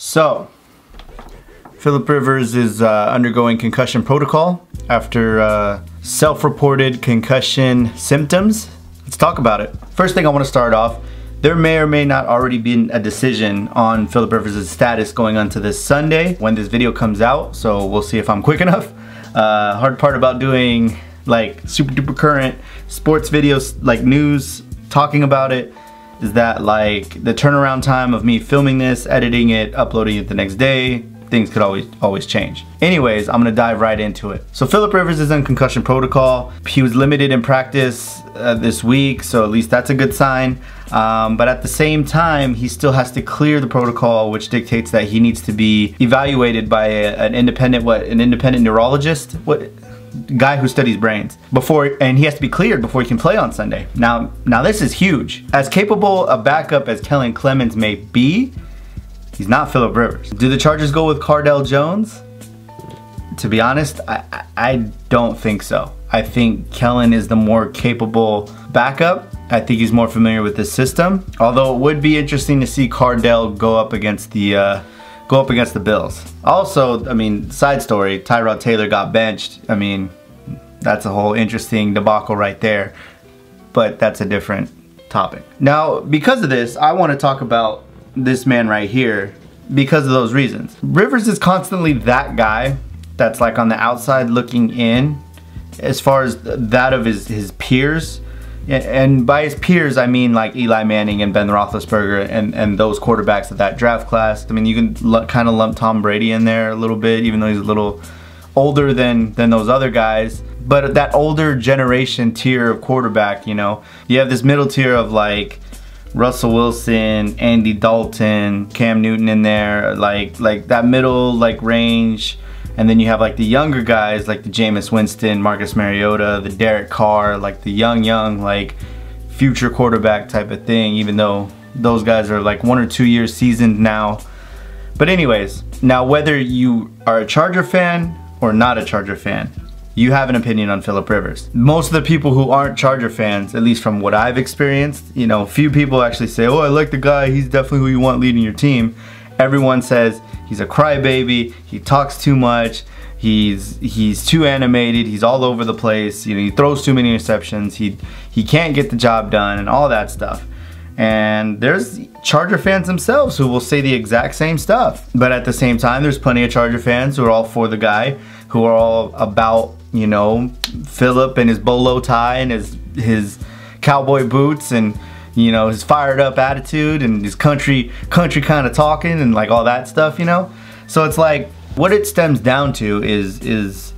So, Philip Rivers is undergoing concussion protocol after self-reported concussion symptoms. Let's talk about it. First thing I want to start off, there may or may not already be a decision on Philip Rivers' status going on to this Sunday when this video comes out, so we'll see if I'm quick enough. Hard part about doing like super duper current sports videos, like news, talking about it, is that like the turnaround time of me filming this, editing it, uploading it the next day, things could always change. Anyways, I'm gonna dive right into it. So Philip Rivers is in concussion protocol. He was limited in practice this week, so at least that's a good sign. But at the same time, he still has to clear the protocol, which dictates that he needs to be evaluated by an independent neurologist, guy who studies brains, and he has to be cleared before he can play on Sunday. Now this is huge. As capable a backup as Kellen Clemens may be, he's not Philip Rivers. Do the Chargers go with Cardale Jones? To be honest, I don't think so. I think Kellen is the more capable backup. I think he's more familiar with the system. Although it would be interesting to see Cardale go up against the Bills. Also, I mean, side story, Tyrod Taylor got benched. I mean, that's a whole interesting debacle right there. But that's a different topic. Now, because of this, I want to talk about this man right here because of those reasons. Rivers is constantly that guy that's like on the outside looking in as far as that of his peers. And by his peers, I mean like Eli Manning and Ben Roethlisberger and those quarterbacks of that draft class. I mean, you can kind of lump Tom Brady in there a little bit, even though he's a little older than those other guys. But that older generation tier of quarterback, you know, you have this middle tier of like Russell Wilson, Andy Dalton, Cam Newton in there, like that middle like range. And then you have like the younger guys like the Jameis Winston, Marcus Mariota, the Derek Carr, like the young like future quarterback type of thing, even though those guys are like 1 or 2 years seasoned now. But anyways, now whether you are a Charger fan or not a Charger fan, you have an opinion on Philip Rivers. Most of the people who aren't Charger fans, at least from what I've experienced, you know, few people actually say, oh, I like the guy, he's definitely who you want leading your team. Everyone says he's a crybaby, he talks too much, he's too animated, he's all over the place, you know, he throws too many interceptions, he can't get the job done and all that stuff. And there's Charger fans themselves who will say the exact same stuff. But at the same time, there's plenty of Charger fans who are all for the guy, who are all about, you know, Philip and his bolo tie and his cowboy boots and, you know, his fired up attitude and his country kind of talking and like all that stuff, you know. So it's like what it stems down to is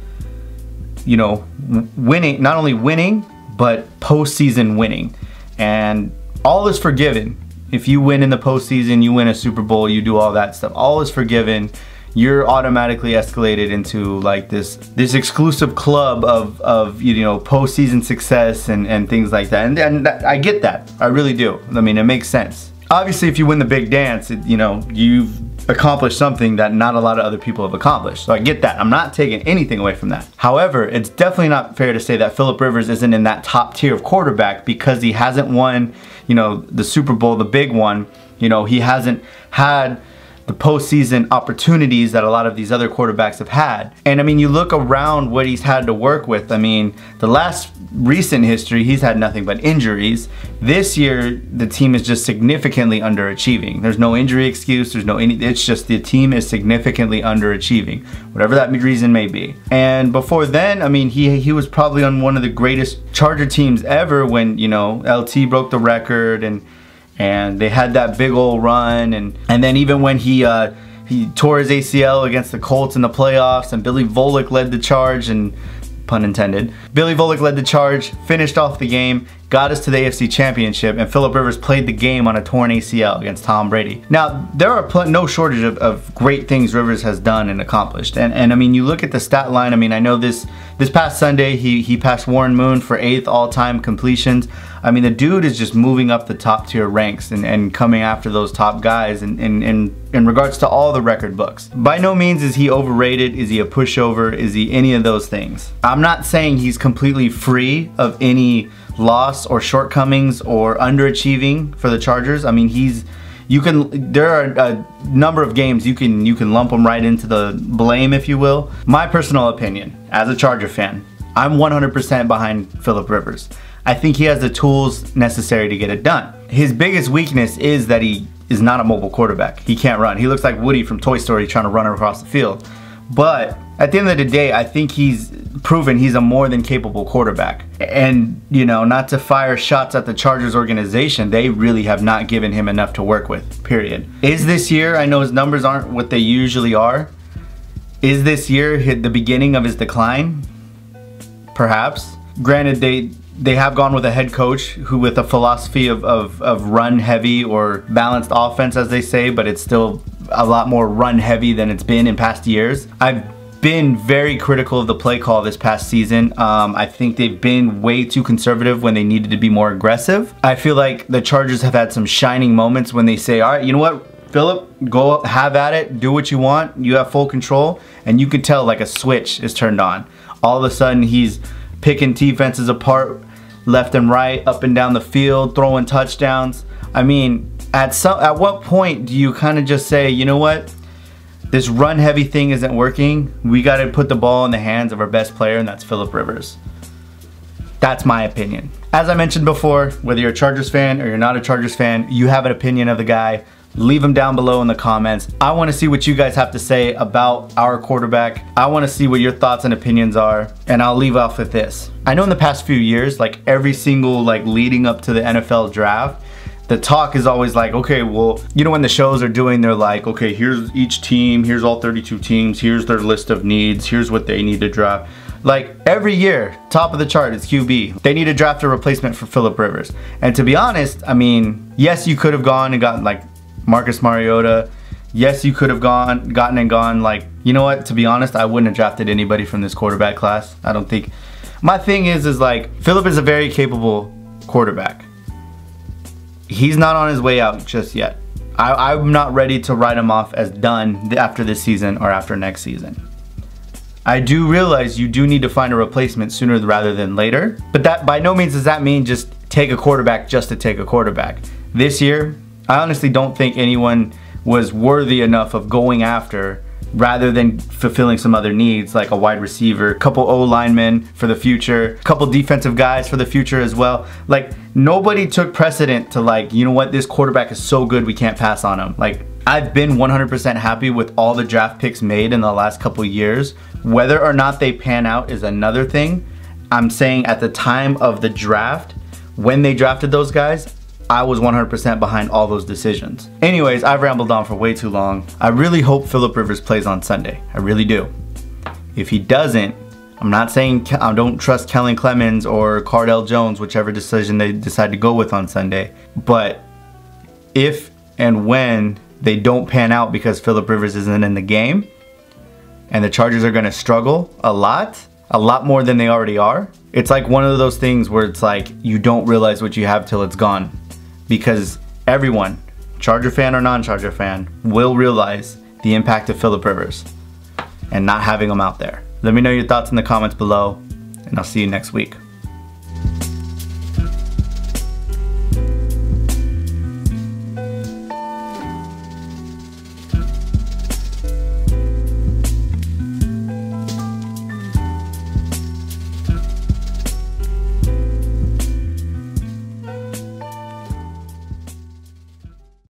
you know, winning, not only winning but postseason winning, and all is forgiven. If you win in the postseason, you win a Super Bowl, you do all that stuff, all is forgiven. You're automatically escalated into like this exclusive club of you know, postseason success and things like that. And I get that, I really do. I mean, it makes sense. Obviously, if you win the big dance, you know, you've accomplished something that not a lot of other people have accomplished. So I get that. I'm not taking anything away from that. However, it's definitely not fair to say that Philip Rivers isn't in that top tier of quarterback because he hasn't won, you know, the Super Bowl, the big one. You know, he hasn't had the postseason opportunities that a lot of these other quarterbacks have had. And I mean, you look around what he's had to work with. I mean, the last recent history, he's had nothing but injuries. This year, the team is just significantly underachieving. There's no injury excuse, it's just the team is significantly underachieving, whatever that reason may be. And before then, I mean, he was probably on one of the greatest Charger teams ever when, you know, LT broke the record and they had that big old run, and then even when he tore his ACL against the Colts in the playoffs, and Billy Volek led the charge, and pun intended, Billy Volek led the charge, finished off the game, got us to the AFC Championship, and Philip Rivers played the game on a torn ACL against Tom Brady. Now, there are no shortage of great things Rivers has done and accomplished. And I mean, you look at the stat line, I mean, I know this past Sunday, he passed Warren Moon for 8th all-time completions. I mean, the dude is just moving up the top tier ranks and coming after those top guys in regards to all the record books. By no means is he overrated, is he a pushover, is he any of those things. I'm not saying he's completely free of any loss or shortcomings or underachieving for the Chargers. I mean, he's there are a number of games you can lump him right into the blame, if you will. My personal opinion, as a Charger fan, I'm 100% behind Phillip Rivers. I think he has the tools necessary to get it done. His biggest weakness is that he is not a mobile quarterback. He can't run. He looks like Woody from Toy Story trying to run across the field. But at the end of the day, I think he's proven he's a more than capable quarterback. And, you know, not to fire shots at the Chargers organization, they really have not given him enough to work with, period. Is this year, I know his numbers aren't what they usually are, is this year the beginning of his decline? Perhaps. Granted, they have gone with a head coach who with a philosophy of run heavy or balanced offense, as they say, but it's still a lot more run heavy than it's been in past years. I've been very critical of the play call this past season. I think they've been way too conservative when they needed to be more aggressive. I feel like the Chargers have had some shining moments when they say, all right, you know what, Phillip, go have at it, do what you want, you have full control, and you could tell like a switch is turned on. All of a sudden he's picking defenses apart left and right, up and down the field, throwing touchdowns. I mean, at what point do you kind of just say, you know what, this run heavy thing isn't working, we got to put the ball in the hands of our best player, and that's Phillip Rivers. That's my opinion. As I mentioned before, whether you're a Chargers fan or you're not a Chargers fan, you have an opinion of the guy, leave them down below in the comments. I want to see what you guys have to say about our quarterback. I want to see what your thoughts and opinions are, and I'll leave off with this. I know in the past few years, like every single leading up to the NFL draft, the talk is always like, okay, well, you know, when the shows are doing, they're like, okay, here's each team, here's all 32 teams, here's their list of needs, here's what they need to draft. Like every year, top of the chart is QB. They need to draft a replacement for Phillip Rivers. And to be honest, I mean, yes, you could have gone and gotten like Marcus Mariota. Yes, you could have gotten and gone. Like, you know what, to be honest, I wouldn't have drafted anybody from this quarterback class. I don't think. My thing is like, Phillip is a very capable quarterback. He's not on his way out just yet. I'm not ready to write him off as done after this season or after next season. I do realize you do need to find a replacement sooner rather than later, but that by no means does that mean just take a quarterback just to take a quarterback. This year, I honestly don't think anyone was worthy enough of going after rather than fulfilling some other needs like a wide receiver, a couple O-linemen for the future, a couple defensive guys for the future as well. Like, nobody took precedent to like, you know what, this quarterback is so good we can't pass on him. Like, I've been 100% happy with all the draft picks made in the last couple years. Whether or not they pan out is another thing. I'm saying at the time of the draft, when they drafted those guys, I was 100% behind all those decisions. Anyways, I've rambled on for way too long. I really hope Phillip Rivers plays on Sunday. I really do. If he doesn't, I'm not saying I don't trust Kellen Clemens or Cardale Jones, whichever decision they decide to go with on Sunday. But if and when they don't pan out because Phillip Rivers isn't in the game, and the Chargers are going to struggle a lot more than they already are, it's like one of those things where it's like you don't realize what you have till it's gone. Because everyone, Charger fan or non-Charger fan, will realize the impact of Phillip Rivers and not having him out there. Let me know your thoughts in the comments below, and I'll see you next week.